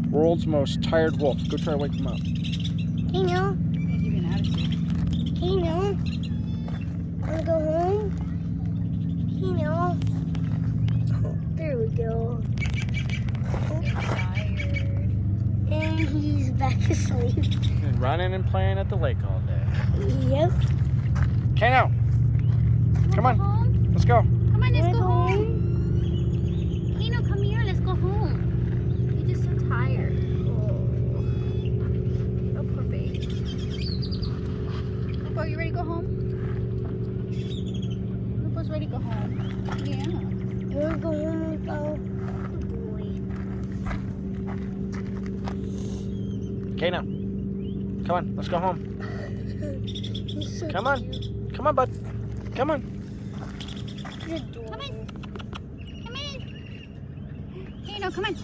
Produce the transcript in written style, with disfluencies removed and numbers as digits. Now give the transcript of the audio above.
World's most tired wolf. Go try to wake him up. Kano, He's even attitude. Kano, wanna go home? Kano. Oh, there we go. He's tired. And he's back asleep. And running and playing at the lake all day. Yep. Kano, come on. Home? Let's go. Come on, let's Wanna go home. Kano, come here. Let's go home. He's just so tired. Oh, poor baby. Lupo, you ready to go home? Lupo's ready to go home. Yeah. You wanna go home, Lupo? Good boy. Kano, come on. Let's go home. He's so Come on. cute. Come on, bud. Come on. You're adorable. Come in. Come in. Kano, come on.